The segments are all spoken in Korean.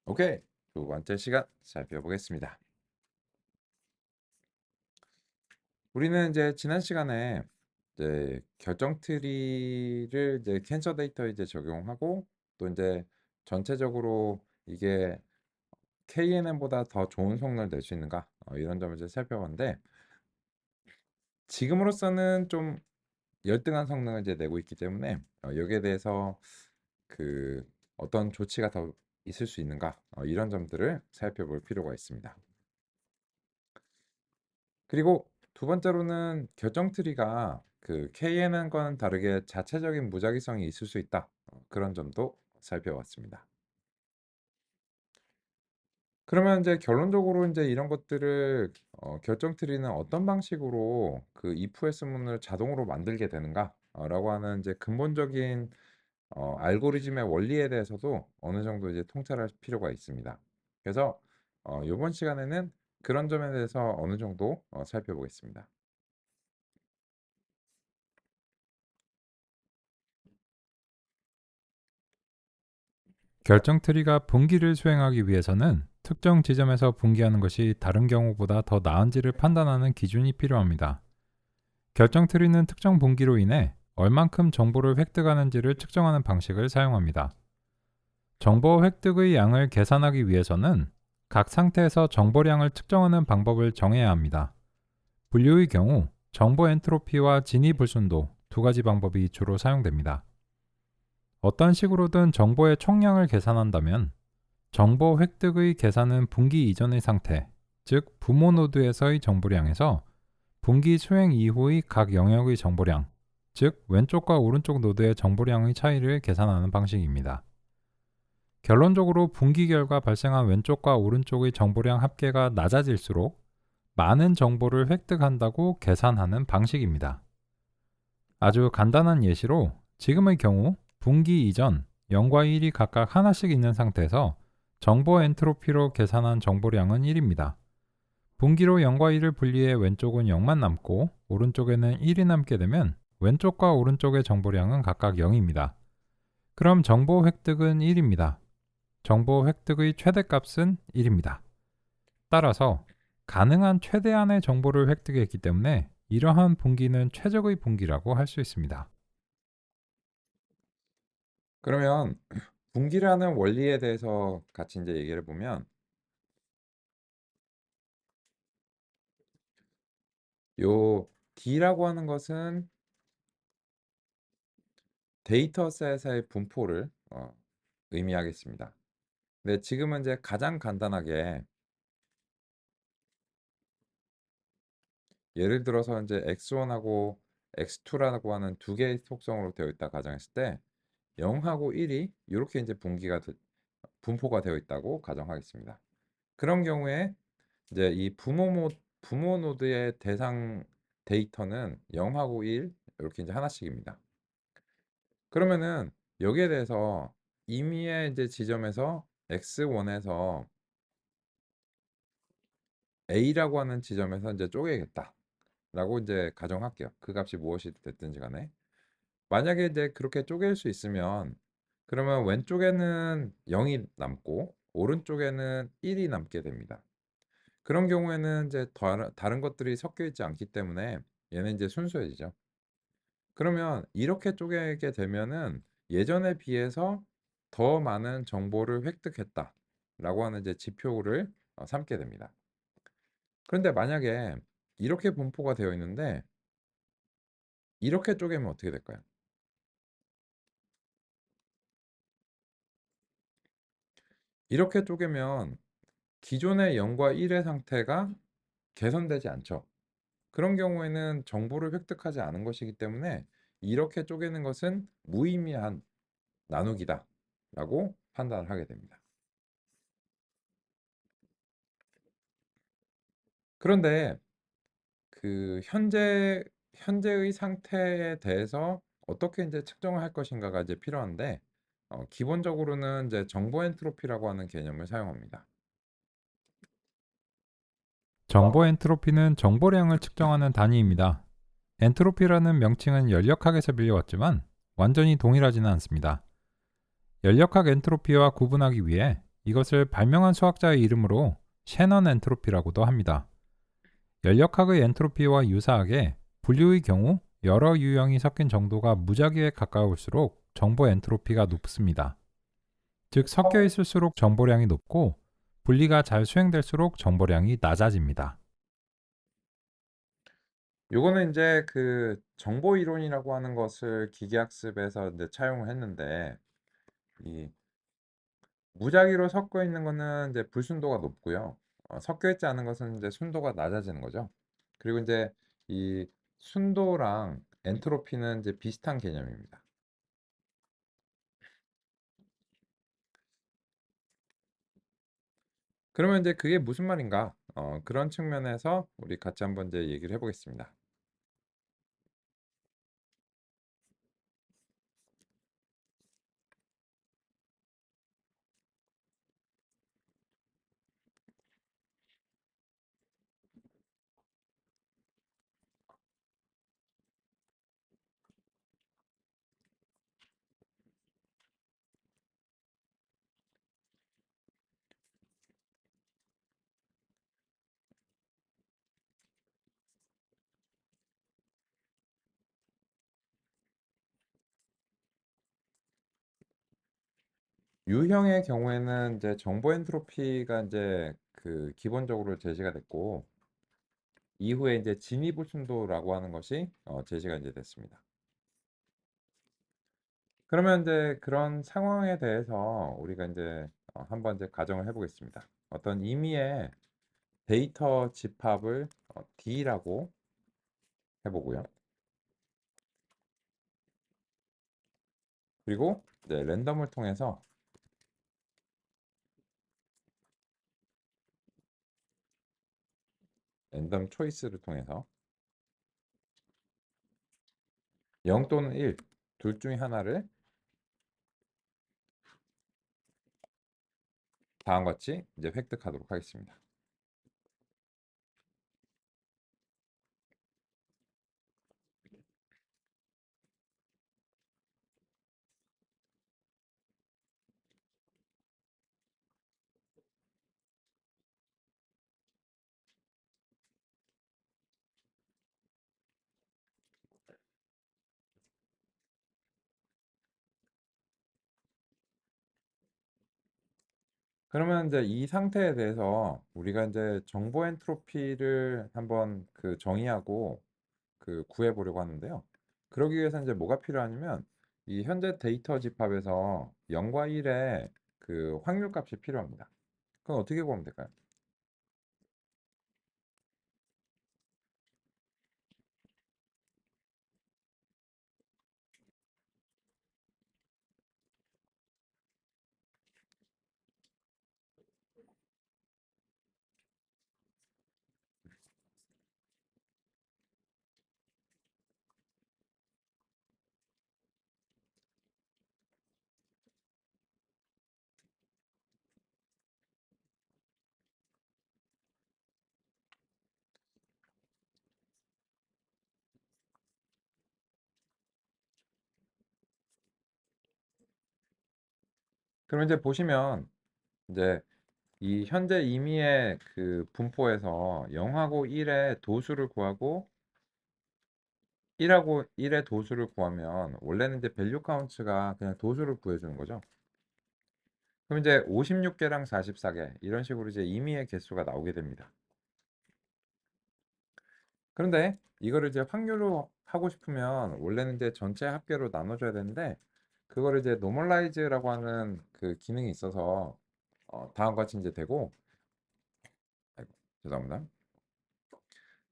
오케이. 두 번째 시간 살펴보겠습니다. 우리는 이제 지난 시간에 이제 결정 트리를 이제 캔서 데이터에 이제 적용하고 또 이제 전체적으로 이게 KNN보다 더 좋은 성능을 낼 수 있는가 이런 점을 이제 살펴봤는데 지금으로서는 좀 열등한 성능을 이제 내고 있기 때문에 여기에 대해서 그 어떤 조치가 더 있을 수 있는가 이런 점들을 살펴볼 필요가 있습니다. 그리고 두 번째로는 결정 트리가 그 KNN과는 다르게 자체적인 무작위성이 있을 수 있다. 그런 점도 살펴봤습니다. 그러면 이제 결론적으로 이제 이런 것들을 결정 트리는 어떤 방식으로 그 if else 문을 자동으로 만들게 되는가? 라고 하는 이제 근본적인 알고리즘의 원리에 대해서도 어느 정도 이제 통찰할 필요가 있습니다. 그래서 이번 시간에는 그런 점에 대해서 어느 정도 살펴보겠습니다. 결정 트리가 분기를 수행하기 위해서는 특정 지점에서 분기하는 것이 다른 경우보다 더 나은지를 판단하는 기준이 필요합니다. 결정 트리는 특정 분기로 인해 얼만큼 정보를 획득하는지를 측정하는 방식을 사용합니다. 정보 획득의 양을 계산하기 위해서는 각 상태에서 정보량을 측정하는 방법을 정해야 합니다. 분류의 경우 정보 엔트로피와 진위 불순도 두 가지 방법이 주로 사용됩니다. 어떤 식으로든 정보의 총량을 계산한다면 정보 획득의 계산은 분기 이전의 상태, 즉 부모 노드에서의 정보량에서 분기 수행 이후의 각 영역의 정보량, 즉 왼쪽과 오른쪽 노드의 정보량의 차이를 계산하는 방식입니다. 결론적으로 분기 결과 발생한 왼쪽과 오른쪽의 정보량 합계가 낮아질수록 많은 정보를 획득한다고 계산하는 방식입니다. 아주 간단한 예시로 지금의 경우 분기 이전 0과 1이 각각 하나씩 있는 상태에서 정보 엔트로피로 계산한 정보량은 1입니다. 분기로 0과 1을 분리해 왼쪽은 0만 남고 오른쪽에는 1이 남게 되면 왼쪽과 오른쪽의 정보량은 각각 0입니다. 그럼 정보 획득은 1입니다. 정보 획득의 최대값은 1입니다. 따라서 가능한 최대한의 정보를 획득했기 때문에 이러한 분기는 최적의 분기라고 할 수 있습니다. 그러면 분기라는 원리에 대해서 같이 이제 얘기를 보면 요 D라고 하는 것은 데이터셋의 분포를 의미하겠습니다. 근데 지금은 이제 가장 간단하게 예를 들어서 이제 x1하고 x2라고 하는 두 개의 속성으로 되어 있다 가정했을 때 0하고 1이 이렇게 이제 분포가 되어 있다고 가정하겠습니다. 그런 경우에 이제 이 부모 노드의 대상 데이터는 0하고 1 이렇게 이제 하나씩입니다. 그러면은 여기에 대해서 임의의 이제 지점에서 x1에서 a라고 하는 지점에서 이제 쪼개겠다라고 이제 가정할게요. 그 값이 무엇이 됐든지 간에. 만약에 이제 그렇게 쪼갤 수 있으면 그러면 왼쪽에는 0이 남고 오른쪽에는 1이 남게 됩니다. 그런 경우에는 이제 다른 것들이 섞여 있지 않기 때문에 얘는 이제 순수해지죠. 그러면 이렇게 쪼개게 되면은 예전에 비해서 더 많은 정보를 획득했다라고 하는 이제 지표를 삼게 됩니다. 그런데 만약에 이렇게 분포가 되어 있는데 이렇게 쪼개면 어떻게 될까요? 이렇게 쪼개면 기존의 0과 1의 상태가 개선되지 않죠. 그런 경우에는 정보를 획득하지 않은 것이기 때문에 이렇게 쪼개는 것은 무의미한 나누기다라고 판단을 하게 됩니다. 그런데 그 현재의 상태에 대해서 어떻게 이제 측정을 할 것인가가 이제 필요한데 기본적으로는 이제 정보 엔트로피라고 하는 개념을 사용합니다. 정보 엔트로피는 정보량을 측정하는 단위입니다. 엔트로피라는 명칭은 연력학에서 빌려왔지만 완전히 동일하지는 않습니다. 연력학 엔트로피와 구분하기 위해 이것을 발명한 수학자의 이름으로 셰넌 엔트로피라고도 합니다. 연력학의 엔트로피와 유사하게 분류의 경우 여러 유형이 섞인 정도가 무작위에 가까울수록 정보 엔트로피가 높습니다. 즉 섞여 있을수록 정보량이 높고 분리가 잘 수행될수록 정보량이 낮아집니다. 요거는 이제 그 정보 이론이라고 하는 것을 기계학습에서 이제 차용을 했는데 이 무작위로 섞여 있는 거는 이제 불순도가 높고요. 섞여 있지 않은 것은 이제 순도가 낮아지는 거죠. 그리고 이제 이 순도랑 엔트로피는 이제 비슷한 개념입니다. 그러면 이제 그게 무슨 말인가? 그런 측면에서 우리 같이 한번 이제 얘기를 해보겠습니다. 유형의 경우에는 이제 정보 엔트로피가 이제 그 기본적으로 제시가 됐고 이후에 이제 진위불 순도라고 하는 것이 제시가 이제 됐습니다. 그러면 이제 그런 상황에 대해서 우리가 이제 한번 이제 가정을 해보겠습니다. 어떤 임의의 데이터 집합을 D라고 해보고요. 그리고 이제 랜덤을 통해서 랜덤 초이스를 통해서 0 또는 1, 둘 중에 하나를 다음과 같이 이제 획득하도록 하겠습니다. 그러면 이제 이 상태에 대해서 우리가 이제 정보 엔트로피를 한번 그 정의하고 그 구해 보려고 하는데요. 그러기 위해서 이제 뭐가 필요하냐면 이 현재 데이터 집합에서 0과 1의 그 확률 값이 필요합니다. 그건 어떻게 구하면 될까요? 그럼 이제 보시면 이제 이 현재 임의의 그 분포에서 0하고 1의 도수를 구하고 1하고 1의 도수를 구하면 원래는 이제 밸류 카운트가 그냥 도수를 구해주는 거죠. 그럼 이제 56개랑 44개 이런 식으로 이제 임의의 개수가 나오게 됩니다. 그런데 이거를 이제 확률로 하고 싶으면 원래는 이제 전체 합계로 나눠줘야 되는데 그거를 이제 노멀라이즈라고 하는 그 기능이 있어서 다음과 같이 이제 되고 아이고, 죄송합니다.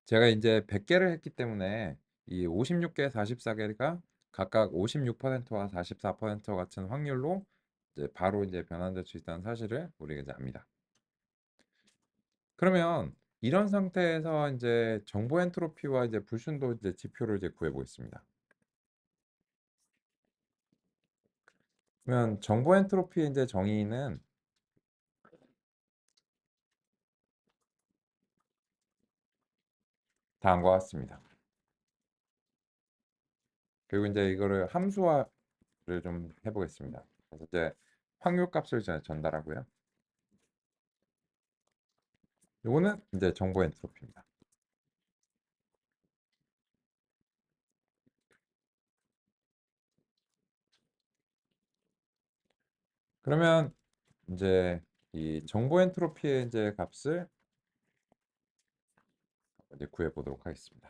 제가 이제 100개를 했기 때문에 이 56개, 44개가 각각 56%와 44% 같은 확률로 이제 바로 이제 변환될 수 있다는 사실을 우리가 이제 압니다. 그러면 이런 상태에서 이제 정보 엔트로피와 이제 불순도 이제 지표를 이제 구해 보겠습니다. 그러면 정보 엔트로피의 이제 정의는 다음과 같습니다. 그리고 이제 이거를 함수화를 좀 해보겠습니다. 그래서 이제 확률값을 전달하고요. 요거는 이제 정보 엔트로피입니다. 그러면 이제 이 정보 엔트로피의 이제 값을 이제 구해 보도록 하겠습니다.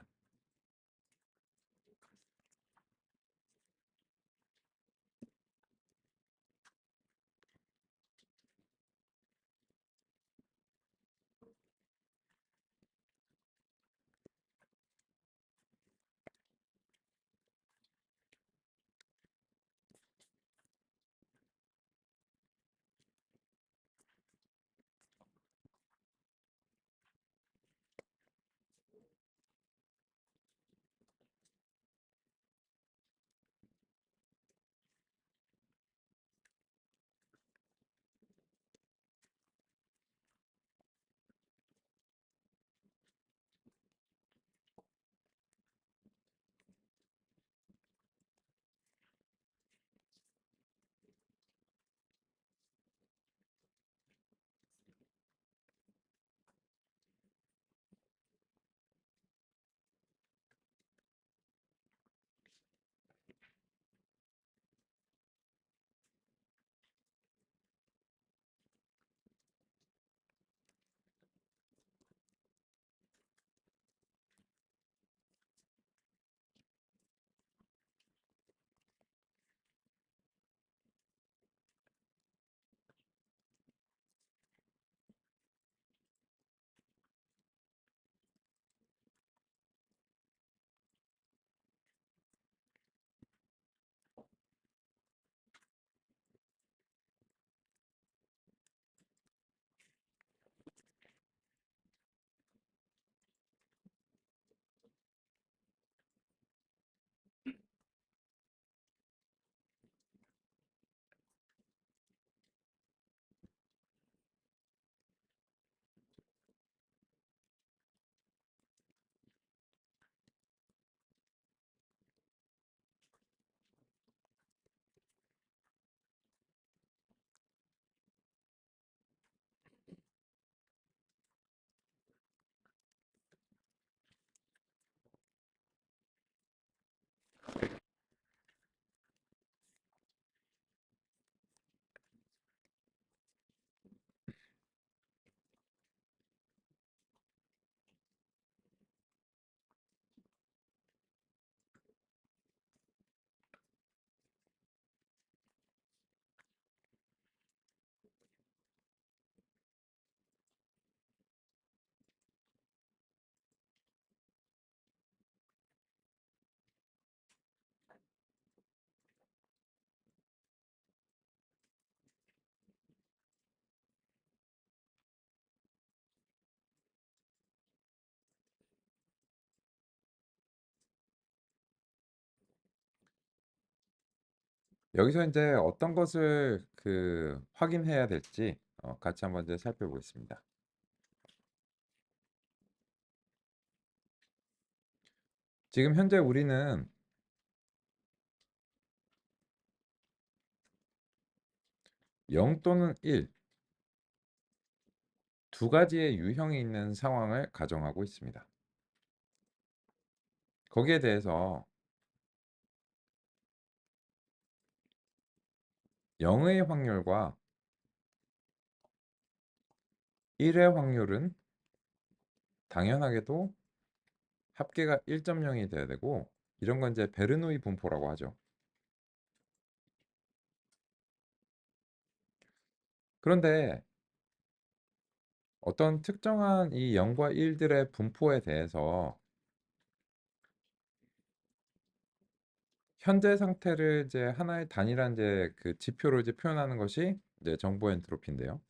여기서 이제 어떤 것을 확인해야 될지 같이 한번 이제 살펴보겠습니다. 지금 현재 우리는 0 또는 1 두 가지의 유형이 있는 상황을 가정하고 있습니다. 거기에 대해서 0의 확률과 1의 확률은 당연하게도 합계가 1.0이 돼야 되고, 이런 건 이제 베르노이 분포라고 하죠. 그런데 어떤 특정한 이 0과 1들의 분포에 대해서 현재 상태를 이제 하나의 단일한 이제 지표로 이제 표현하는 것이 이제 정보 엔트로피인데요.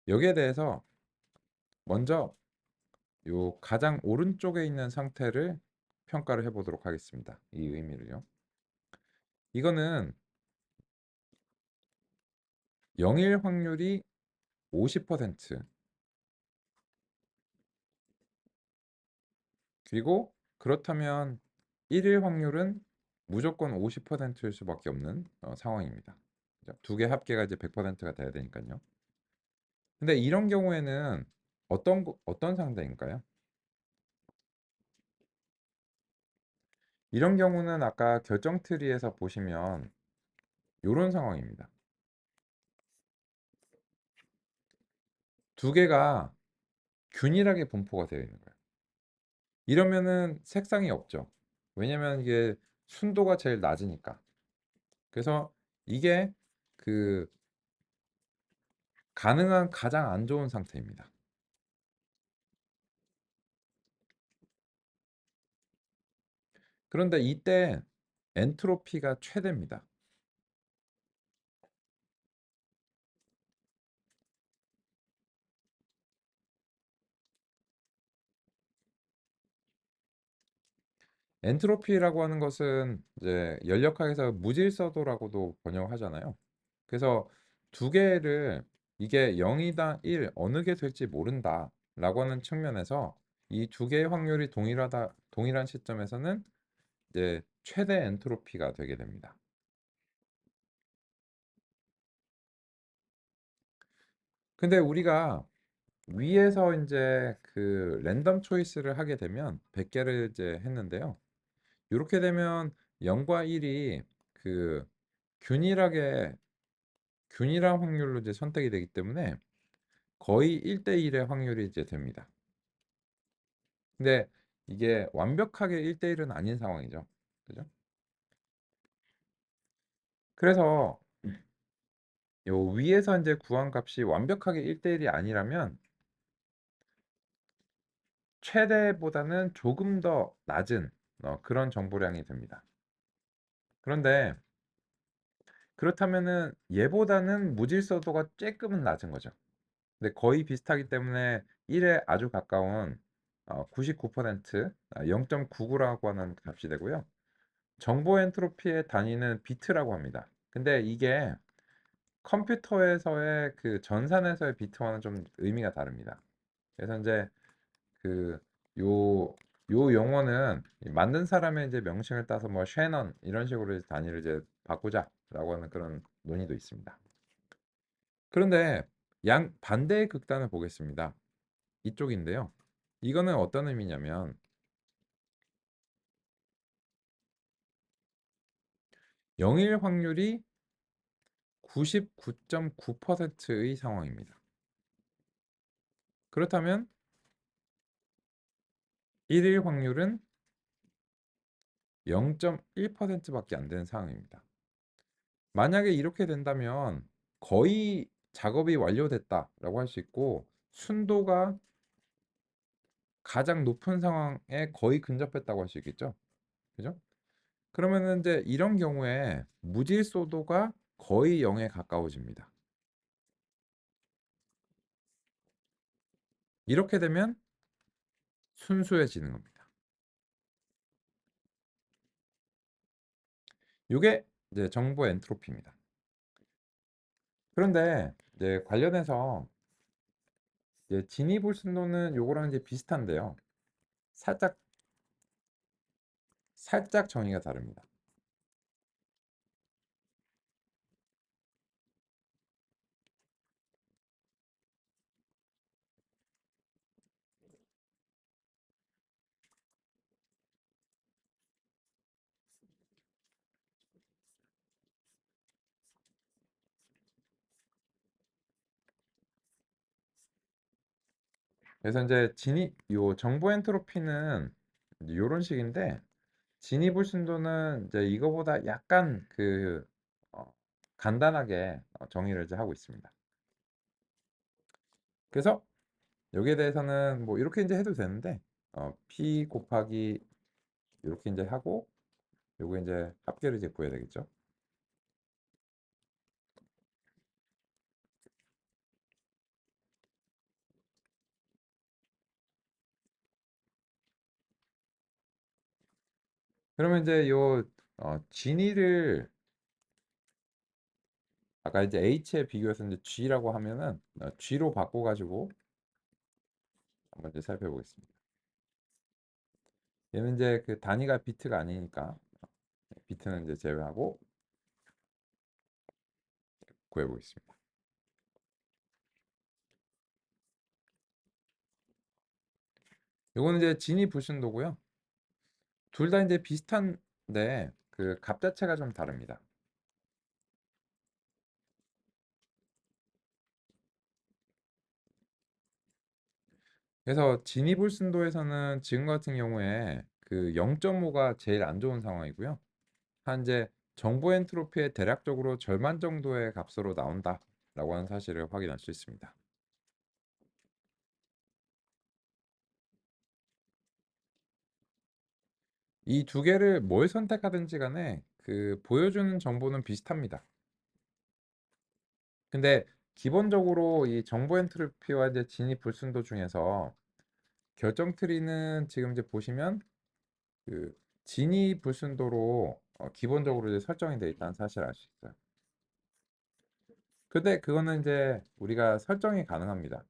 여기에 대해서 먼저 요 가장 오른쪽에 있는 상태를 평가를 해 보도록 하겠습니다. 이 의미를요. 이거는 0일 확률이 50%, 그리고 그렇다면 1일 확률은 무조건 50%일 수밖에 없는 상황입니다. 두 개 합계가 이제 100%가 돼야 되니까요. 근데 이런 경우에는 어떤 상대인가요? 이런 경우는 아까 결정 트리에서 보시면 이런 상황입니다. 두 개가 균일하게 분포가 되어 있는 거예요. 이러면은 색상이 없죠. 왜냐면 이게 순도가 제일 낮으니까. 그래서 이게 그 가능한 가장 안 좋은 상태입니다. 그런데 이때 엔트로피가 최대입니다. 엔트로피라고 하는 것은 이제 연력학에서 무질서도라고도 번역하잖아요. 그래서 두 개를 이게 0이다 1 어느 게 될지 모른다라고 하는 측면에서 이 두 개의 확률이 동일한 시점에서는 이제 최대 엔트로피가 되게 됩니다. 근데 우리가 위에서 이제 그 랜덤 초이스를 하게 되면 100개를 이제 했는데요. 이렇게 되면 0과 1이 그 균일하게 균일한 확률로 이제 선택이 되기 때문에 거의 1대 1의 확률이 이제 됩니다. 근데 이게 완벽하게 1대 1은 아닌 상황이죠. 그죠? 그래서 요 위에서 이제 구한 값이 완벽하게 1대 1이 아니라면 최대보다는 조금 더 낮은 그런 정보량이 됩니다. 그런데 그렇다면은 얘보다는 무질서도가 조금은 낮은 거죠. 근데 거의 비슷하기 때문에 1에 아주 가까운 99% 0.99라고 하는 값이 되고요. 정보 엔트로피의 단위는 비트라고 합니다. 근데 이게 컴퓨터에서의 그 전산에서의 비트와는 좀 의미가 다릅니다. 그래서 이제 그 요 요 용어는 만든 사람의 이제 명칭을 따서 뭐 쉐넌 이런 식으로 이제 단위를 이제 바꾸자라고 하는 그런 논의도 있습니다. 그런데 양 반대의 극단을 보겠습니다. 이쪽인데요. 이거는 어떤 의미냐면 영일 확률이 99.9%의 상황입니다. 그렇다면 1일 확률은 0.1%밖에 안 되는 상황입니다. 만약에 이렇게 된다면 거의 작업이 완료됐다라고 할 수 있고 순도가 가장 높은 상황에 거의 근접했다고 할 수 있겠죠. 그죠? 그러면은 이제 이런 경우에 무질서도가 거의 0에 가까워집니다. 이렇게 되면 순수해지는 겁니다. 이게 이제 정보 엔트로피입니다. 그런데 이제 관련해서 이제 진위불순도는 요거랑 이제 비슷한데요. 살짝 살짝 정의가 다릅니다. 그래서 이제 요 정보 엔트로피는 요런 식인데 진위불순도는 이제 이거보다 약간 어, 간단하게 정의를 이제 하고 있습니다. 그래서 여기에 대해서는 뭐 이렇게 이제 해도 되는데 P 곱하기 이렇게 이제 하고 요거 이제 합계를 이제 구해야 되겠죠. 그러면 이제 요 진위를 아까 이제 H에 비교해서 이제 G라고 하면은 G로 바꿔가지고 한번 이제 살펴보겠습니다. 얘는 이제 그 단위가 비트가 아니니까 비트는 이제 제외하고 구해보겠습니다. 요거는 이제 진이 불순도고요. 둘 다 이제 비슷한데 그 값 자체가 좀 다릅니다. 그래서 진이 불순도에서는 지금 같은 경우에 그 0.5가 제일 안 좋은 상황이고요. 현재 정보 엔트로피의 대략적으로 절반 정도의 값으로 나온다라고 하는 사실을 확인할 수 있습니다. 이 두 개를 뭘 선택하든지 간에 그 보여주는 정보는 비슷합니다. 근데 기본적으로 이 정보 엔트로피와 이제 진입 불순도 중에서 결정 트리는 지금 이제 보시면 그 진입 불순도로 기본적으로 이제 설정이 되어 있다는 사실을 알 수 있어요. 근데 그거는 이제 우리가 설정이 가능합니다.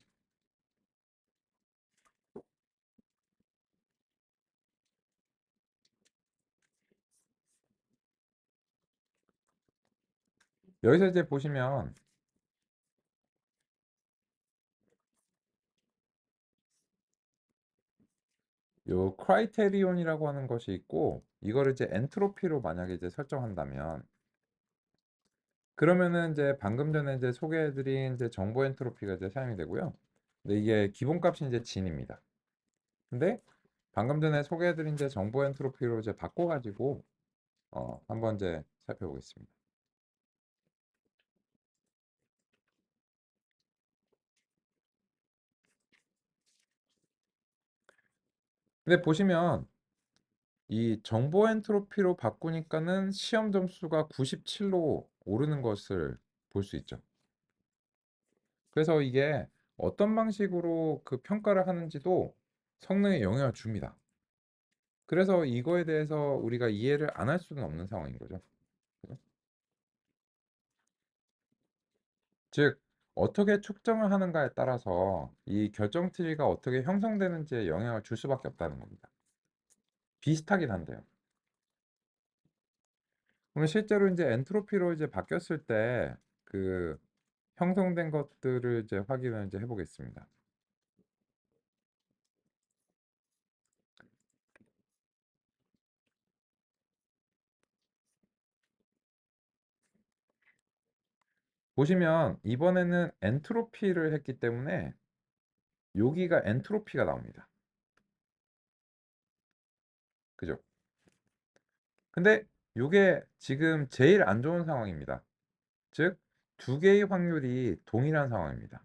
여기서 이제 보시면 요 크라이테리온이라고 하는 것이 있고 이거를 이제 엔트로피로 만약에 이제 설정한다면 그러면은 이제 방금 전에 이제 소개해드린 이제 정보 엔트로피가 이제 사용이 되고요. 근데 이게 기본값이 이제 진입니다. 근데 방금 전에 소개해드린 이제 정보 엔트로피로 이제 바꿔가지고 한번 이제 살펴보겠습니다. 근데 보시면 이 정보 엔트로피로 바꾸니까는 시험 점수가 97로 오르는 것을 볼 수 있죠. 그래서 이게 어떤 방식으로 그 평가를 하는지도 성능에 영향을 줍니다. 그래서 이거에 대해서 우리가 이해를 안 할 수는 없는 상황인 거죠. 그죠? 즉, 어떻게 측정을 하는가에 따라서 이 결정 트리가 어떻게 형성되는지에 영향을 줄 수밖에 없다는 겁니다. 비슷하긴 한데요. 그럼 실제로 이제 엔트로피로 이제 바뀌었을 때 그 형성된 것들을 이제 확인을 이제 해보겠습니다. 보시면 이번에는 엔트로피를 했기 때문에 여기가 엔트로피가 나옵니다. 그죠? 근데 이게 지금 제일 안 좋은 상황입니다. 즉, 두 개의 확률이 동일한 상황입니다.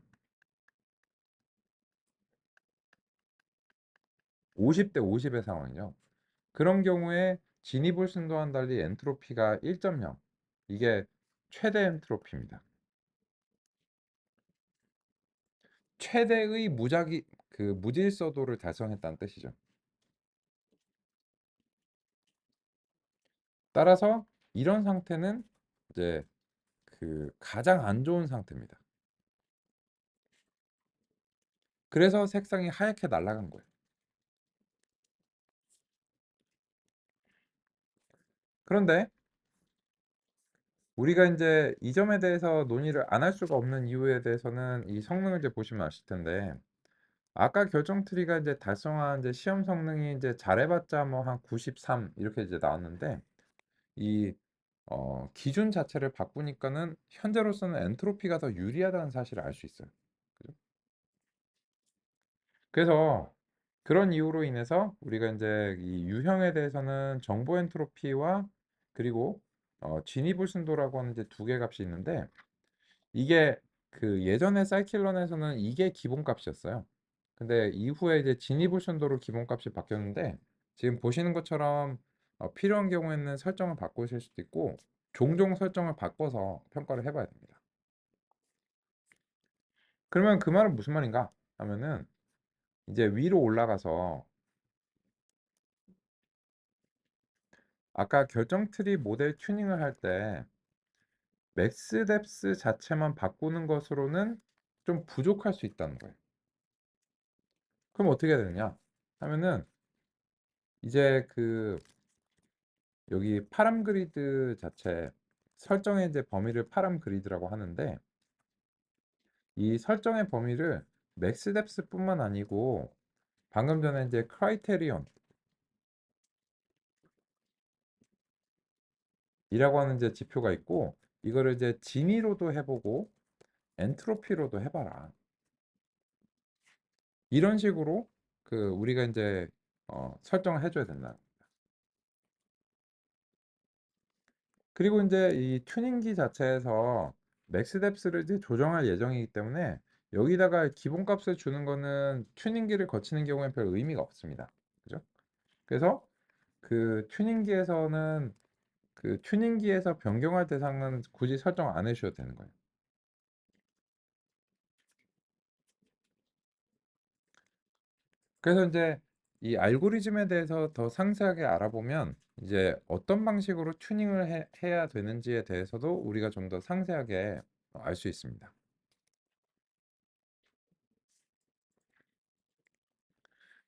50대 50의 상황이죠. 그런 경우에 진이불순도와는 달리 엔트로피가 1.0 이게 최대 엔트로피입니다. 최대의 무질서도를 달성했다는 뜻이죠. 따라서 이런 상태는 이제 그 가장 안 좋은 상태입니다. 그래서 색상이 하얗게 날아간 거예요. 그런데 우리가 이제 이 점에 대해서 논의를 안 할 수가 없는 이유에 대해서는 이 성능을 이제 보시면 아실 텐데 아까 결정 트리가 이제 달성한 이제 시험 성능이 이제 잘해봤자 뭐 한 93 이렇게 이제 나왔는데 이 기준 자체를 바꾸니까는 현재로서는 엔트로피가 더 유리하다는 사실을 알 수 있어요. 그죠? 그래서 그런 이유로 인해서 우리가 이제 이 유형에 대해서는 정보 엔트로피와 그리고 진이불순도라고 하는 이제 두 개 값이 있는데 이게 그 예전에 사이클론에서는 이게 기본값이었어요. 근데 이후에 이제 진이불순도로 기본값이 바뀌었는데 지금 보시는 것처럼 필요한 경우에는 설정을 바꾸실 수도 있고 종종 설정을 바꿔서 평가를 해봐야 됩니다. 그러면 그 말은 무슨 말인가 하면은 이제 위로 올라가서 아까 결정 트리 모델 튜닝을 할 때 맥스 뎁스 자체만 바꾸는 것으로는 좀 부족할 수 있다는 거예요. 그럼 어떻게 해야 되느냐 하면은 이제 여기 파람 그리드 자체 설정의 이제 범위를 파람 그리드라고 하는데, 이 설정의 범위를 맥스 뎁스뿐만 아니고 방금 전에 이제 크라이테리온이라고 하는 이제 지표가 있고, 이거를 이제 진위로도 해보고 엔트로피로도 해봐라. 이런 식으로 우리가 이제 설정을 해줘야 된다. 그리고 이제 이 튜닝기 자체에서 맥스 뎁스를 이제 조정할 예정이기 때문에 여기다가 기본값을 주는 거는 튜닝기를 거치는 경우에 별 의미가 없습니다. 그죠? 그래서 튜닝기에서는 튜닝기에서 변경할 대상은 굳이 설정 안 해주셔도 되는 거예요. 그래서 이제 이 알고리즘에 대해서 더 상세하게 알아보면 이제 어떤 방식으로 튜닝을 해야 되는지에 대해서도 우리가 좀 더 상세하게 알 수 있습니다.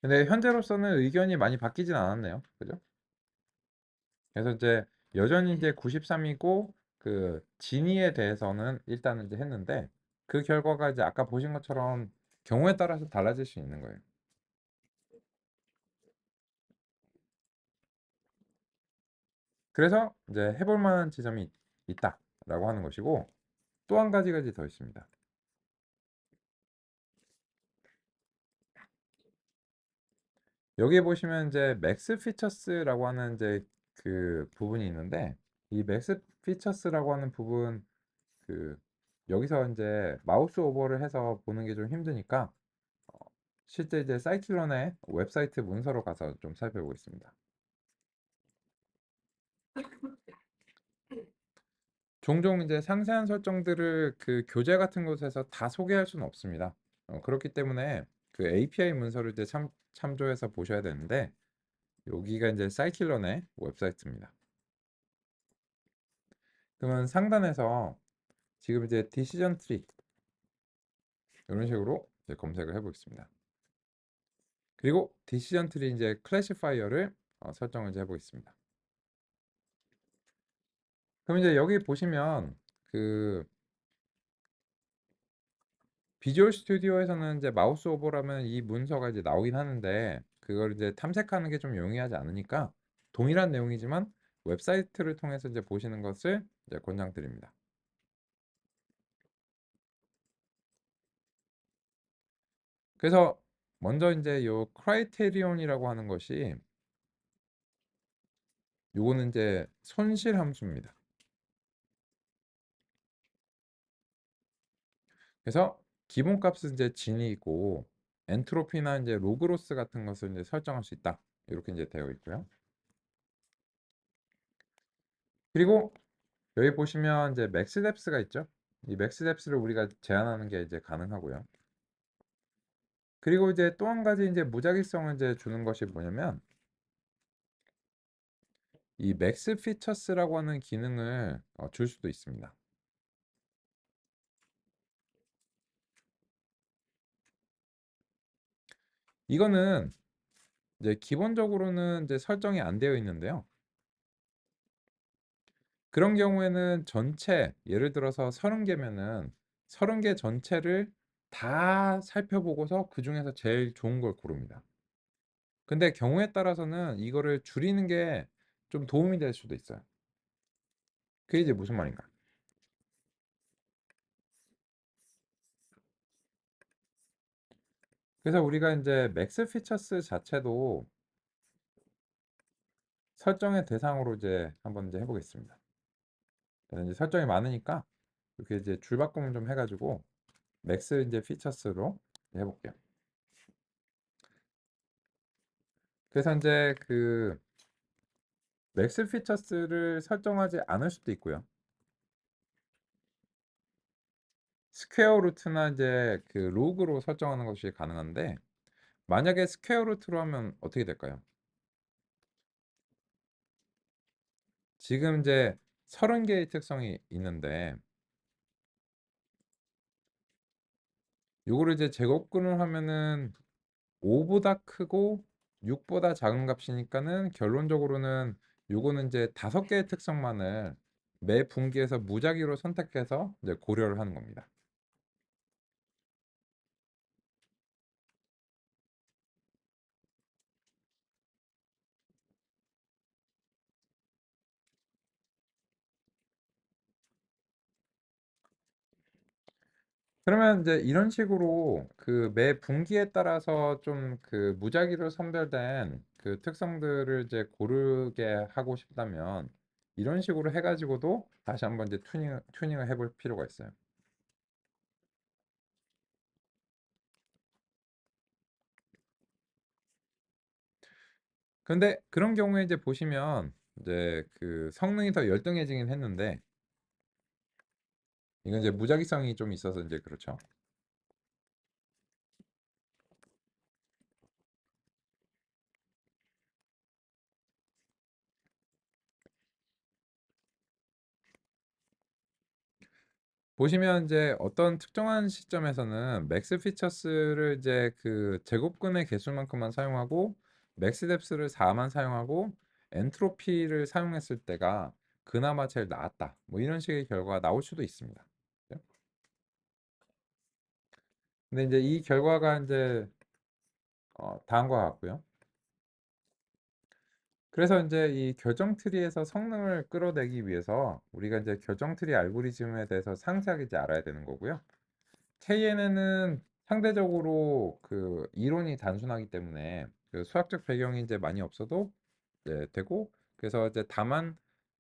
근데 현재로서는 의견이 많이 바뀌진 않았네요. 그죠? 그래서 이제 여전히 이제 93이고 진위에 대해서는 일단은 이제 했는데, 그 결과가 이제 아까 보신 것처럼 경우에 따라서 달라질 수 있는 거예요. 그래서 이제 해볼 만한 지점이 있다라고 하는 것이고, 또 한 가지가 이제 더 있습니다. 여기에 보시면 이제 맥스 피처스라고 하는 이제 부분이 있는데, 이 맥스 피처스라고 하는 부분 그 여기서 이제 마우스 오버를 해서 보는 게 좀 힘드니까 어, 실제 이제 사이클론의 웹사이트 문서로 가서 좀 살펴보겠습니다. 종종 이제 상세한 설정들을 교재 같은 곳에서 다 소개할 수는 없습니다. 그렇기 때문에 API 문서를 이제 참조해서 보셔야 되는데, 여기가 이제 사이클론의 웹사이트입니다. 그러면 상단에서 지금 이제 디시전 트리 이런 식으로 이제 검색을 해보겠습니다. 그리고 디시전 트리 이제 클래시파이어를 설정을 이제 해보겠습니다. 그럼 이제 여기 보시면 비주얼 스튜디오에서는 이제 마우스 오버라면 이 문서가 이제 나오긴 하는데, 그걸 이제 탐색하는 게 좀 용이하지 않으니까 동일한 내용이지만 웹사이트를 통해서 이제 보시는 것을 이제 권장드립니다. 그래서 먼저 이제 요 크라이테리온이라고 하는 것이, 요거는 이제 손실 함수입니다. 그래서 기본값은 이제 진이고, 엔트로피나 이제 로그로스 같은 것을 이제 설정할 수 있다. 이렇게 이제 되어 있고요. 그리고 여기 보시면 이제 맥스 뎁스가 있죠. 이 맥스 뎁스를 우리가 제한하는 게 이제 가능하고요. 그리고 이제 또 한 가지 이제 무작위성을 이제 주는 것이 뭐냐면, 이 맥스 피처스라고 하는 기능을 줄 수도 있습니다. 이거는 이제 기본적으로는 이제 설정이 안 되어 있는데요. 그런 경우에는 전체, 예를 들어서 30개면은 30개 전체를 다 살펴보고서 그 중에서 제일 좋은 걸 고릅니다. 근데 경우에 따라서는 이거를 줄이는 게 좀 도움이 될 수도 있어요. 그게 이제 무슨 말인가? 그래서 우리가 이제 맥스 피처스 자체도 설정의 대상으로 이제 한번 이제 해보겠습니다. 그래서 이제 설정이 많으니까 이렇게 이제 줄바꿈을 좀 해가지고 맥스 이제 피처스로 해볼게요. 그래서 이제 맥스 피처스를 설정하지 않을 수도 있고요. 스퀘어 루트나 이제 로그로 설정하는 것이 가능한데, 만약에 스퀘어 루트로 하면 어떻게 될까요? 지금 이제 30개의 특성이 있는데, 요거를 이제 제곱근을 하면은 5보다 크고 6보다 작은 값이니까는 결론적으로는 요거는 이제 5개의 특성만을 매 분기에서 무작위로 선택해서 이제 고려를 하는 겁니다. 그러면 이제 이런 식으로 그 매 분기에 따라서 좀 그 무작위로 선별된 그 특성들을 이제 고르게 하고 싶다면 이런 식으로 해 가지고도 다시 한번 이제 튜닝을 해볼 필요가 있어요. 근데 그런 경우에 이제 보시면 이제 그 성능이 더 열등해지긴 했는데 이건 이제 무작위성이 좀 있어서 이제 그렇죠. 보시면 이제 어떤 특정한 시점에서는 맥스 피처스를 이제 그 제곱근의 개수만큼만 사용하고 맥스 뎁스를 4만 사용하고 엔트로피를 사용했을 때가 그나마 제일 나았다. 뭐 이런 식의 결과가 나올 수도 있습니다. 그죠? 근데 이제 이 결과가 이제 다음과 같고요. 그래서 이제 이 결정 트리에서 성능을 끌어내기 위해서 우리가 이제 결정 트리 알고리즘에 대해서 상세하게 이제 알아야 되는 거고요. KNN은 상대적으로 그 이론이 단순하기 때문에 그 수학적 배경이 이제 많이 없어도 이제 되고, 그래서 이제 다만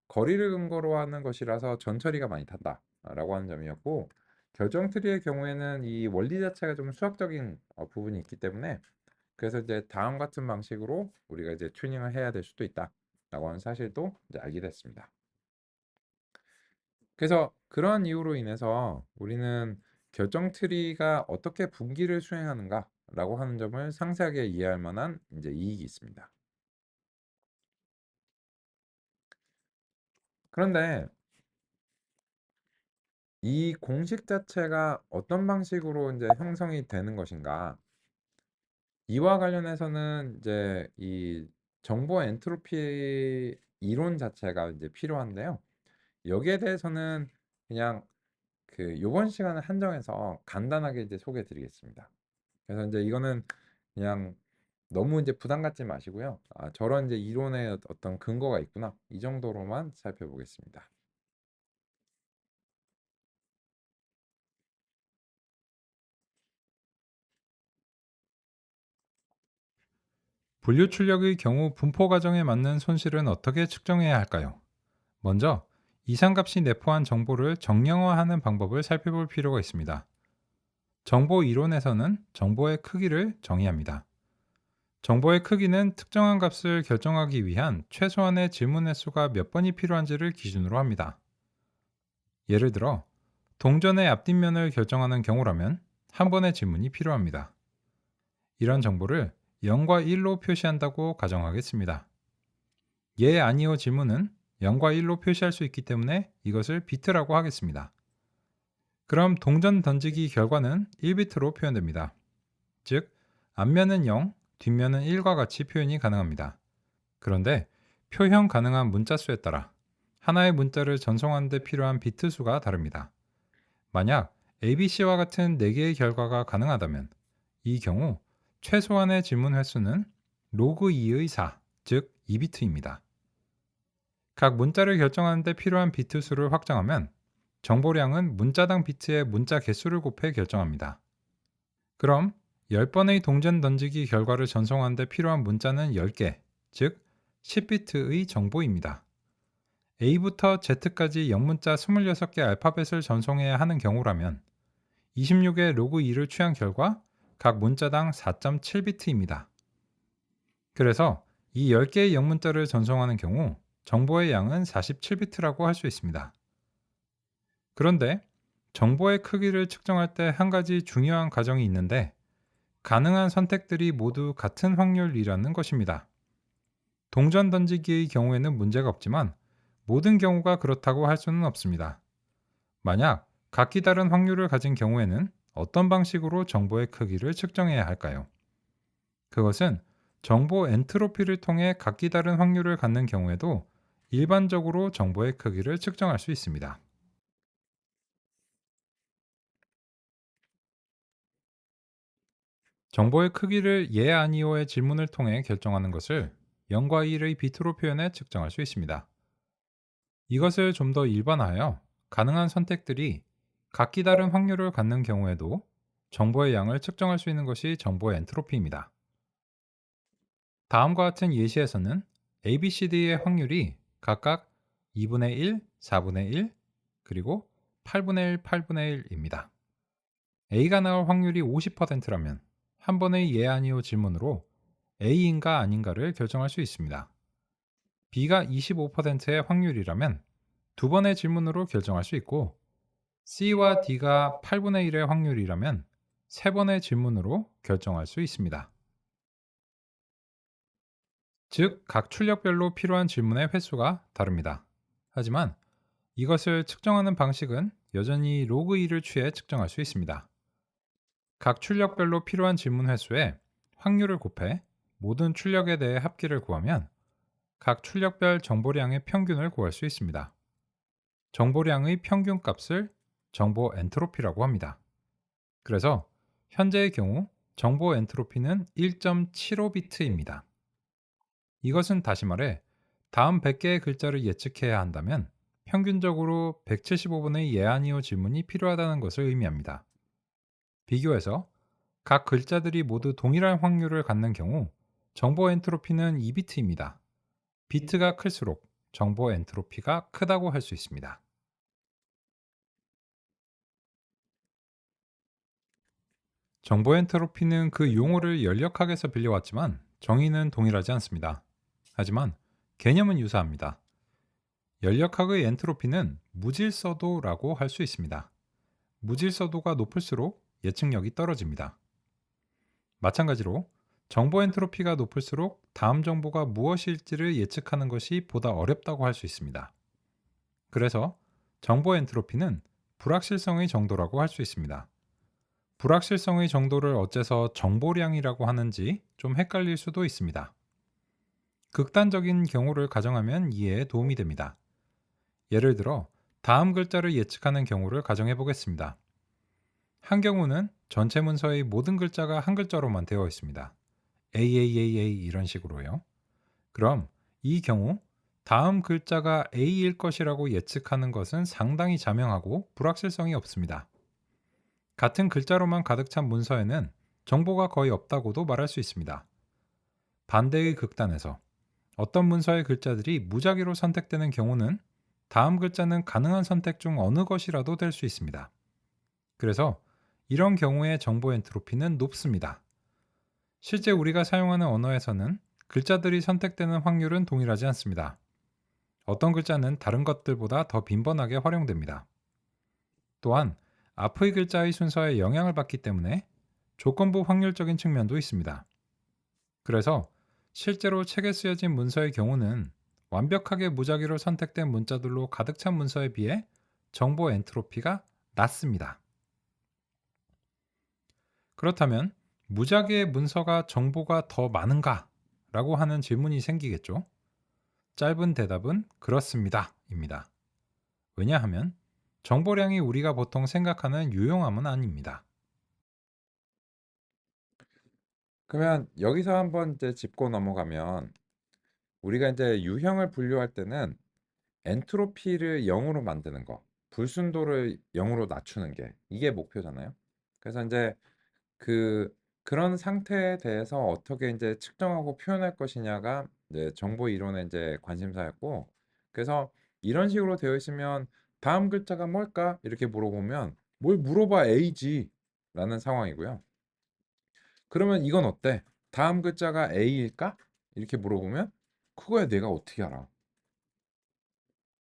거리를 근거로 하는 것이라서 전처리가 많이 탄다라고 하는 점이었고, 결정 트리의 경우에는 이 원리 자체가 좀 수학적인 부분이 있기 때문에 그래서 이제 다음 같은 방식으로 우리가 이제 튜닝을 해야 될 수도 있다라고 하는 사실도 이제 알게 됐습니다. 그래서 그런 이유로 인해서 우리는 결정 트리가 어떻게 분기를 수행하는가라고 하는 점을 상세하게 이해할 만한 이제 이익이 있습니다. 그런데 이 공식 자체가 어떤 방식으로 이제 형성이 되는 것인가? 이와 관련해서는 이제 이 정보 엔트로피 이론 자체가 이제 필요한데요. 여기에 대해서는 그냥 그 요번 시간을 한정해서 간단하게 이제 소개해 드리겠습니다. 그래서 이제 이거는 그냥 너무 이제 부담 갖지 마시고요. 아, 저런 이제 이론의 어떤 근거가 있구나. 이 정도로만 살펴보겠습니다. 분류 출력의 경우 분포 과정에 맞는 손실은 어떻게 측정해야 할까요? 먼저 이상값이 내포한 정보를 정량화하는 방법을 살펴볼 필요가 있습니다. 정보 이론에서는 정보의 크기를 정의합니다. 정보의 크기는 특정한 값을 결정하기 위한 최소한의 질문 횟수가 몇 번이 필요한지를 기준으로 합니다. 예를 들어 동전의 앞뒷면을 결정하는 경우라면 한 번의 질문이 필요합니다. 이런 정보를 0과 1로 표시한다고 가정하겠습니다. 예, 아니요 질문은 0과 1로 표시할 수 있기 때문에 이것을 비트라고 하겠습니다. 그럼 동전 던지기 결과는 1비트로 표현됩니다. 즉, 앞면은 0, 뒷면은 1과 같이 표현이 가능합니다. 그런데 표현 가능한 문자 수에 따라 하나의 문자를 전송하는 데 필요한 비트 수가 다릅니다. 만약 ABC와 같은 4개의 결과가 가능하다면 이 경우 최소한의 질문 횟수는 로그 2의 4, 즉 2비트입니다. 각 문자를 결정하는 데 필요한 비트 수를 확장하면 정보량은 문자당 비트의 문자 개수를 곱해 결정합니다. 그럼 10번의 동전 던지기 결과를 전송하는 데 필요한 문자는 10개, 즉 10비트의 정보입니다. A부터 Z까지 영문자 26개 알파벳을 전송해야 하는 경우라면 26의 로그 2를 취한 결과 각 문자당 4.7비트입니다. 그래서 이 10개의 영문자를 전송하는 경우 정보의 양은 47비트라고 할 수 있습니다. 그런데 정보의 크기를 측정할 때 한 가지 중요한 과정이 있는데 가능한 선택들이 모두 같은 확률이라는 것입니다. 동전 던지기의 경우에는 문제가 없지만 모든 경우가 그렇다고 할 수는 없습니다. 만약 각기 다른 확률을 가진 경우에는 어떤 방식으로 정보의 크기를 측정해야 할까요? 그것은 정보 엔트로피를 통해 각기 다른 확률을 갖는 경우에도 일반적으로 정보의 크기를 측정할 수 있습니다. 정보의 크기를 예 아니오의 질문을 통해 결정하는 것을 0과 1의 비트로 표현해 측정할 수 있습니다. 이것을 좀 더 일반화하여 가능한 선택들이 각기 다른 확률을 갖는 경우에도 정보의 양을 측정할 수 있는 것이 정보의 엔트로피입니다. 다음과 같은 예시에서는 ABCD의 확률이 각각 2분의 1, 4분의 1, 그리고 8분의 1, 8분의 1입니다. A가 나올 확률이 50%라면 한 번의 예 아니오 질문으로 A인가 아닌가를 결정할 수 있습니다. B가 25%의 확률이라면 두 번의 질문으로 결정할 수 있고 C와 D가 8분의 1의 확률이라면 세 번의 질문으로 결정할 수 있습니다. 즉, 각 출력별로 필요한 질문의 횟수가 다릅니다. 하지만 이것을 측정하는 방식은 여전히 로그 2를 취해 측정할 수 있습니다. 각 출력별로 필요한 질문 횟수에 확률을 곱해 모든 출력에 대해 합계를 구하면 각 출력별 정보량의 평균을 구할 수 있습니다. 정보량의 평균 값을 정보 엔트로피라고 합니다. 그래서 현재의 경우 정보 엔트로피는 1.75비트입니다. 이것은 다시 말해 다음 100개의 글자를 예측해야 한다면 평균적으로 175분의 예아니오 질문이 필요하다는 것을 의미합니다. 비교해서 각 글자들이 모두 동일한 확률을 갖는 경우 정보 엔트로피는 2비트입니다. 비트가 클수록 정보 엔트로피가 크다고 할 수 있습니다. 정보 엔트로피는 그 용어를 열역학에서 빌려왔지만 정의는 동일하지 않습니다. 하지만 개념은 유사합니다. 열역학의 엔트로피는 무질서도라고 할 수 있습니다. 무질서도가 높을수록 예측력이 떨어집니다. 마찬가지로 정보 엔트로피가 높을수록 다음 정보가 무엇일지를 예측하는 것이 보다 어렵다고 할 수 있습니다. 그래서 정보 엔트로피는 불확실성의 정도라고 할 수 있습니다. 불확실성의 정도를 어째서 정보량이라고 하는지 좀 헷갈릴 수도 있습니다. 극단적인 경우를 가정하면 이해에 도움이 됩니다. 예를 들어 다음 글자를 예측하는 경우를 가정해 보겠습니다. 한 경우는 전체 문서의 모든 글자가 한 글자로만 되어 있습니다. AAAA 이런 식으로요. 그럼 이 경우 다음 글자가 A일 것이라고 예측하는 것은 상당히 자명하고 불확실성이 없습니다. 같은 글자로만 가득 찬 문서에는 정보가 거의 없다고도 말할 수 있습니다. 반대의 극단에서 어떤 문서의 글자들이 무작위로 선택되는 경우는 다음 글자는 가능한 선택 중 어느 것이라도 될 수 있습니다. 그래서 이런 경우의 정보 엔트로피는 높습니다. 실제 우리가 사용하는 언어에서는 글자들이 선택되는 확률은 동일하지 않습니다. 어떤 글자는 다른 것들보다 더 빈번하게 활용됩니다. 또한 앞의 글자의 순서에 영향을 받기 때문에 조건부 확률적인 측면도 있습니다. 그래서 실제로 책에 쓰여진 문서의 경우는 완벽하게 무작위로 선택된 문자들로 가득 찬 문서에 비해 정보 엔트로피가 낮습니다. 그렇다면 무작위의 문서가 정보가 더 많은가? 라고 하는 질문이 생기겠죠. 짧은 대답은 그렇습니다. 입니다. 왜냐하면 정보량이 우리가 보통 생각하는 유용함은 아닙니다. 그러면 여기서 한번 이제 짚고 넘어가면 우리가 이제 유형을 분류할 때는 엔트로피를 0으로 만드는 거, 불순도를 0으로 낮추는 게 이게 목표잖아요. 그래서 이제 그 그런 상태에 대해서 어떻게 이제 측정하고 표현할 것이냐가 이제 정보 이론의 이제 관심사였고, 그래서 이런 식으로 되어 있으면 다음 글자가 뭘까? 이렇게 물어보면 뭘 물어봐 A지라는 상황이고요. 그러면 이건 어때? 다음 글자가 A일까? 이렇게 물어보면 그거야 내가 어떻게 알아?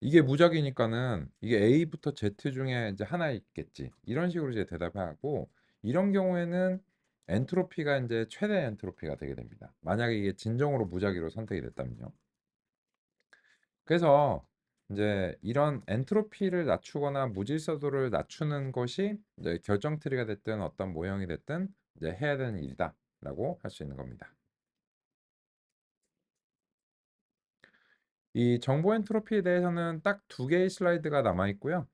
이게 무작위니까는 이게 A부터 Z 중에 이제 하나 있겠지. 이런 식으로 이제 대답하고 이런 경우에는 엔트로피가 이제 최대 엔트로피가 되게 됩니다. 만약에 이게 진정으로 무작위로 선택이 됐다면요. 그래서 이제 이런 엔트로피를 낮추거나 무질서도를 낮추는 것이 이제 결정 트리가 됐든 어떤 모형이 됐든 이제 해야 되는 일이다라고 할 수 있는 겁니다. 이 정보 엔트로피에 대해서는 딱 두 개의 슬라이드가 남아 있고요.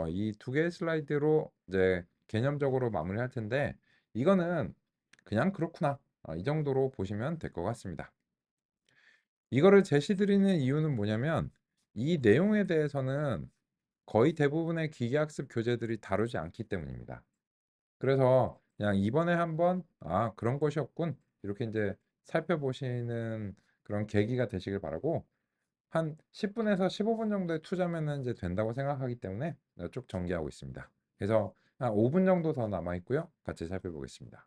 이 두 개의 슬라이드로 이제 개념적으로 마무리할 텐데 이거는 그냥 그렇구나. 이 정도로 보시면 될 것 같습니다. 이거를 제시드리는 이유는 뭐냐면 이 내용에 대해서는 거의 대부분의 기계학습 교재들이 다루지 않기 때문입니다. 그래서 그냥 이번에 한번 그런 것이었군 이렇게 이제 살펴보시는 그런 계기가 되시길 바라고 한 10분에서 15분 정도의 투자면은 이제 된다고 생각하기 때문에 쭉 전개하고 있습니다. 그래서 한 5분 정도 더 남아 있고요. 같이 살펴보겠습니다.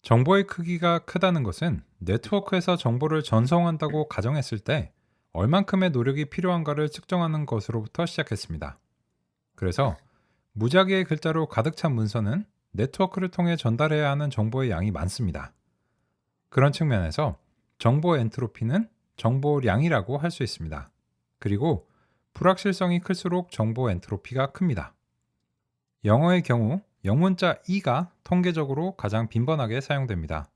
정보의 크기가 크다는 것은 네트워크에서 정보를 전송한다고 가정했을 때 얼만큼의 노력이 필요한가를 측정하는 것으로부터 시작했습니다. 그래서 무작위의 글자로 가득 찬 문서는 네트워크를 통해 전달해야 하는 정보의 양이 많습니다. 그런 측면에서 정보 엔트로피는 정보량이라고 할 수 있습니다. 그리고 불확실성이 클수록 정보 엔트로피가 큽니다. 영어의 경우 영문자 e가 통계적으로 가장 빈번하게 사용됩니다.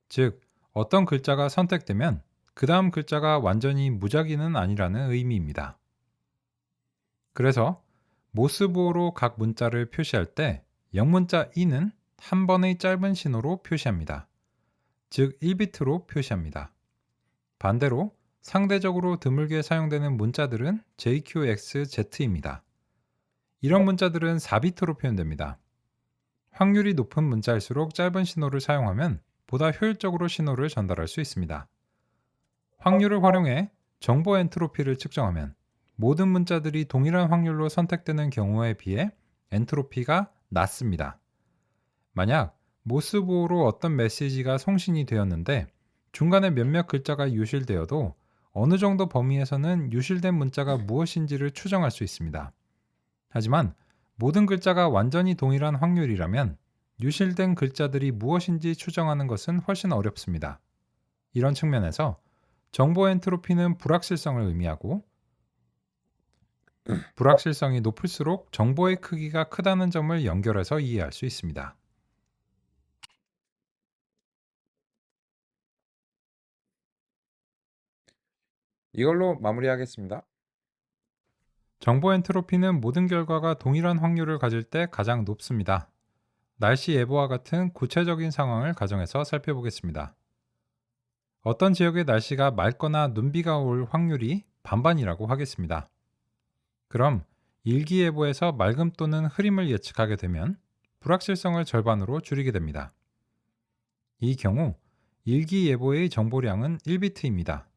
즉, 어떤 글자가 선택되면 그 다음 글자가 완전히 무작위는 아니라는 의미입니다. 그래서 모스부호로 각 문자를 표시할 때 영문자 e는 한 번의 짧은 신호로 표시합니다. 즉 1비트로 표시합니다. 반대로 상대적으로 드물게 사용되는 문자들은 JQXZ입니다. 이런 문자들은 4비트로 표현됩니다. 확률이 높은 문자일수록 짧은 신호를 사용하면 보다 효율적으로 신호를 전달할 수 있습니다. 확률을 활용해 정보 엔트로피를 측정하면 모든 문자들이 동일한 확률로 선택되는 경우에 비해 엔트로피가 낮습니다. 만약 모스부호로 어떤 메시지가送신이 되었는데 중간에 몇몇 글자가 유실되어도 어느 정도 범위에서는 유실된 문자가 무엇인지를 추정할 수 있습니다. 하지만 모든 글자가 완전히 동일한 확률이라면 유실된 글자들이 무엇인지 추정하는 것은 훨씬 어렵습니다. 이런 측면에서 정보 엔트로피는 불확실성을 의미하고 불확실성이 높을수록 정보의 크기가 크다는 점을 연결해서 이해할 수 있습니다. 이걸로 마무리하겠습니다. 정보 엔트로피는 모든 결과가 동일한 확률을 가질 때 가장 높습니다. 날씨 예보와 같은 구체적인 상황을 가정해서 살펴보겠습니다. 어떤 지역의 날씨가 맑거나 눈비가 올 확률이 반반이라고 하겠습니다. 그럼 일기예보에서 맑음 또는 흐림을 예측하게 되면 불확실성을 절반으로 줄이게 됩니다. 이 경우 일기예보의 정보량은 1비트입니다.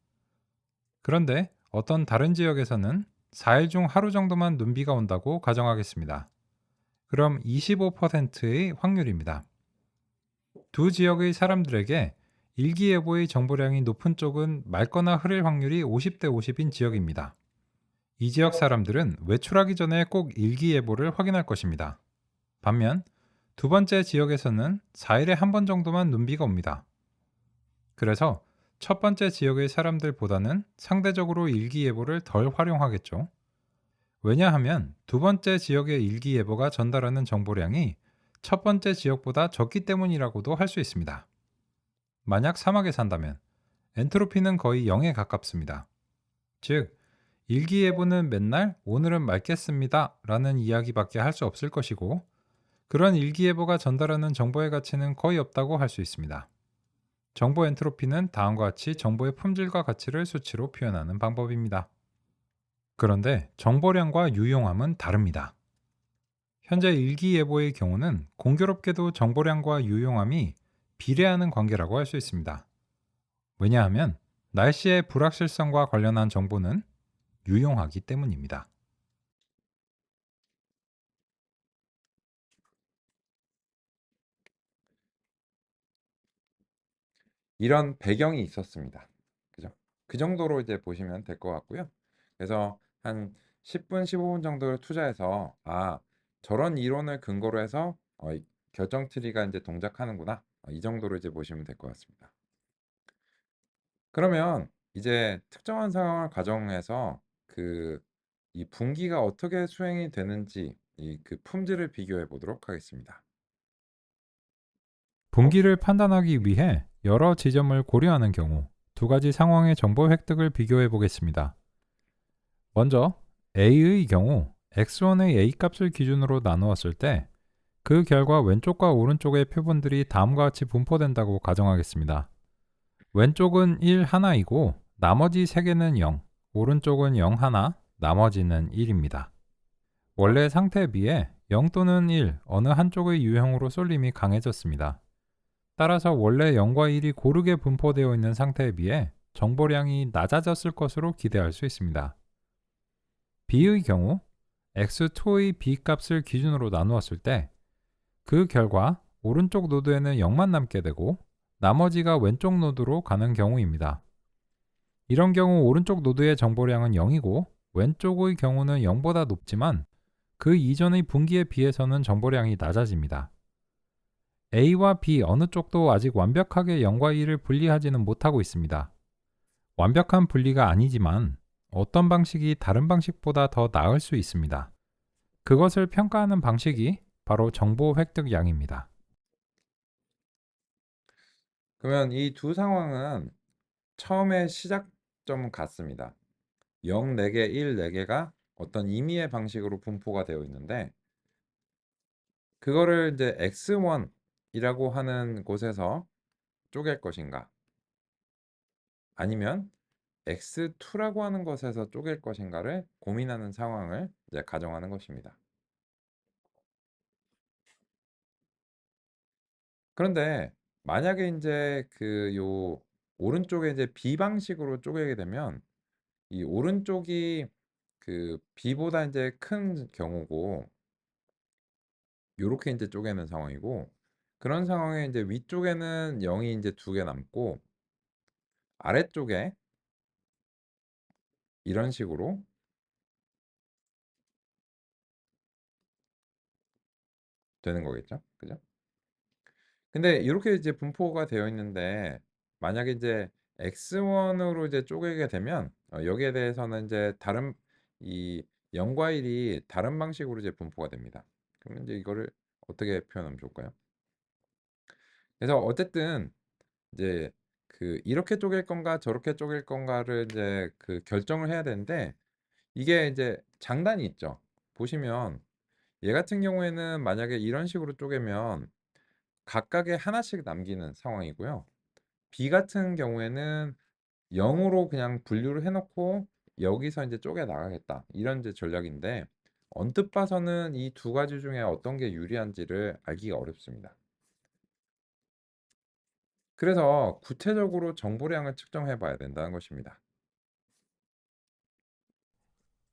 그런데 어떤 다른 지역에서는 4일 중 하루 정도만 눈비가 온다고 가정하겠습니다. 그럼 25%의 확률입니다. 두 지역의 사람들에게 일기예보의 정보량이 높은 쪽은 맑거나 흐릴 확률이 50대 50인 지역입니다. 이 지역 사람들은 외출하기 전에 꼭 일기예보를 확인할 것입니다. 반면 두 번째 지역에서는 4일에 한 번 정도만 눈비가 옵니다. 그래서 첫 번째 지역의 사람들보다는 상대적으로 일기예보를 덜 활용하겠죠. 왜냐하면 두 번째 지역의 일기예보가 전달하는 정보량이 첫 번째 지역보다 적기 때문이라고도 할 수 있습니다. 만약 사막에 산다면 엔트로피는 거의 0에 가깝습니다. 즉, 일기예보는 맨날 오늘은 맑겠습니다 라는 이야기밖에 할 수 없을 것이고 그런 일기예보가 전달하는 정보의 가치는 거의 없다고 할 수 있습니다. 정보 엔트로피는 다음과 같이 정보의 품질과 가치를 수치로 표현하는 방법입니다. 그런데 정보량과 유용함은 다릅니다. 현재 일기예보의 경우는 공교롭게도 정보량과 유용함이 비례하는 관계라고 할 수 있습니다. 왜냐하면 날씨의 불확실성과 관련한 정보는 유용하기 때문입니다. 이런 배경이 있었습니다. 그죠? 그 정도로 이제 보시면 될 것 같고요. 그래서 한 10분, 15분 정도를 투자해서 저런 이론을 근거로 해서 이 결정 트리가 이제 동작하는구나. 이 정도로 이제 보시면 될 것 같습니다. 그러면 이제 특정한 상황을 가정해서 이 분기가 어떻게 수행이 되는지 그 품질을 비교해 보도록 하겠습니다. 분기를 판단하기 위해 여러 지점을 고려하는 경우 두 가지 상황의 정보 획득을 비교해 보겠습니다. 먼저 A의 경우 x1의 A 값을 기준으로 나누었을 때 그 결과 왼쪽과 오른쪽의 표본들이 다음과 같이 분포된다고 가정하겠습니다. 왼쪽은 1 하나이고 나머지 3개는 0, 오른쪽은 0 하나, 나머지는 1입니다. 원래 상태에 비해 0 또는 1 어느 한쪽의 유형으로 쏠림이 강해졌습니다. 따라서 원래 0과 1이 고르게 분포되어 있는 상태에 비해 정보량이 낮아졌을 것으로 기대할 수 있습니다. B의 경우 x2의 B 값을 기준으로 나누었을 때 그 결과 오른쪽 노드에는 0만 남게 되고 나머지가 왼쪽 노드로 가는 경우입니다. 이런 경우 오른쪽 노드의 정보량은 0이고 왼쪽의 경우는 0보다 높지만 그 이전의 분기에 비해서는 정보량이 낮아집니다. A와 B 어느 쪽도 아직 완벽하게 0과 1을 분리하지는 못하고 있습니다. 완벽한 분리가 아니지만 어떤 방식이 다른 방식보다 더 나을 수 있습니다. 그것을 평가하는 방식이 바로 정보 획득 양입니다. 그러면 이 두 상황은 처음에 시작점은 같습니다. 0 4개, 1 4개가 어떤 임의의 방식으로 분포가 되어 있는데 그거를 이제 x1이라고 하는 곳에서 쪼갤 것인가 아니면 x2라고 하는 것에서 쪼갤 것인가를 고민하는 상황을 이제 가정하는 것입니다. 그런데 만약에 이제 그 요 오른쪽에 이제 B 방식으로 쪼개게 되면 이 오른쪽이 그 B보다 이제 큰 경우고 요렇게 이제 쪼개는 상황이고 그런 상황에 이제 위쪽에는 0이 이제 2개 남고 아래쪽에 이런 식으로 되는 거겠죠. 그죠? 근데 이렇게 이제 분포가 되어 있는데 만약에 이제 x1으로 이제 쪼개게 되면 여기에 대해서는 이제 다른 이 0과 1이 다른 방식으로 이제 분포가 됩니다. 그러면 이제 이거를 어떻게 표현하면 좋을까요? 그래서 어쨌든 이제 그 이렇게 쪼갤 건가 저렇게 쪼갤 건가를 이제 그 결정을 해야 되는데 이게 이제 장단이 있죠. 보시면 얘 같은 경우에는 만약에 이런 식으로 쪼개면 각각의 하나씩 남기는 상황이고요. B 같은 경우에는 0으로 그냥 분류를 해놓고 여기서 이제 쪼개 나가겠다. 이런 이제 전략인데 언뜻 봐서는 이 두 가지 중에 어떤 게 유리한지를 알기가 어렵습니다. 그래서 구체적으로 정보량을 측정해 봐야 된다는 것입니다.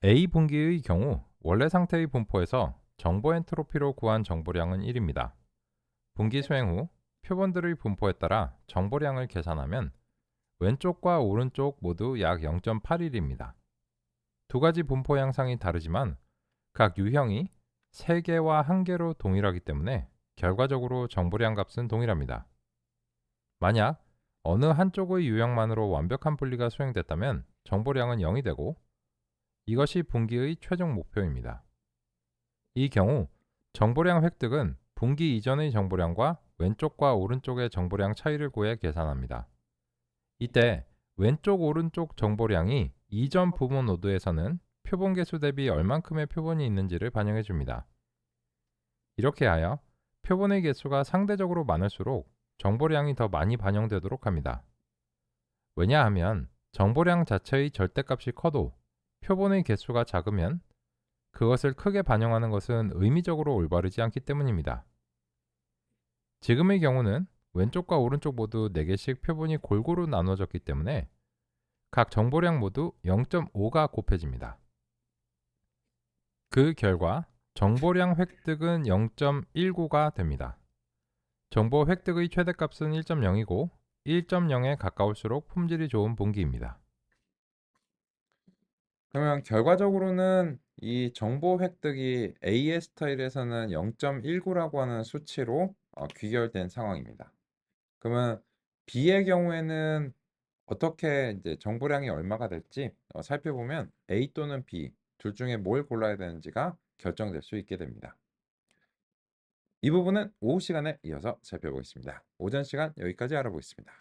A 분기의 경우 원래 상태의 분포에서 정보 엔트로피로 구한 정보량은 1입니다. 분기 수행 후 표본들의 분포에 따라 정보량을 계산하면 왼쪽과 오른쪽 모두 약 0.81입니다. 두 가지 분포 양상이 다르지만 각 유형이 3개와 1개로 동일하기 때문에 결과적으로 정보량 값은 동일합니다. 만약 어느 한쪽의 유형만으로 완벽한 분리가 수행됐다면 정보량은 0이 되고 이것이 분기의 최종 목표입니다. 이 경우 정보량 획득은 분기 이전의 정보량과 왼쪽과 오른쪽의 정보량 차이를 구해 계산합니다. 이때 왼쪽 오른쪽 정보량이 이전 부분 노드에서는 표본 개수 대비 얼만큼의 표본이 있는지를 반영해 줍니다. 이렇게 하여 표본의 개수가 상대적으로 많을수록 정보량이 더 많이 반영되도록 합니다. 왜냐하면 정보량 자체의 절대값이 커도 표본의 개수가 작으면 그것을 크게 반영하는 것은 의미적으로 올바르지 않기 때문입니다. 지금의 경우는 왼쪽과 오른쪽 모두 4개씩 표본이 골고루 나눠졌기 때문에 각 정보량 모두 0.5가 곱해집니다. 그 결과 정보량 획득은 0.19가 됩니다. 정보 획득의 최대값은 1.0이고 1.0에 가까울수록 품질이 좋은 분기입니다. 그러면 결과적으로는 이 정보 획득이 A의 스타일에서는 0.19라고 하는 수치로 귀결된 상황입니다. 그러면 B의 경우에는 어떻게 이제 정보량이 얼마가 될지 살펴보면 A 또는 B 둘 중에 뭘 골라야 되는지가 결정될 수 있게 됩니다. 이 부분은 오후 시간에 이어서 살펴보겠습니다. 오전 시간 여기까지 알아보겠습니다.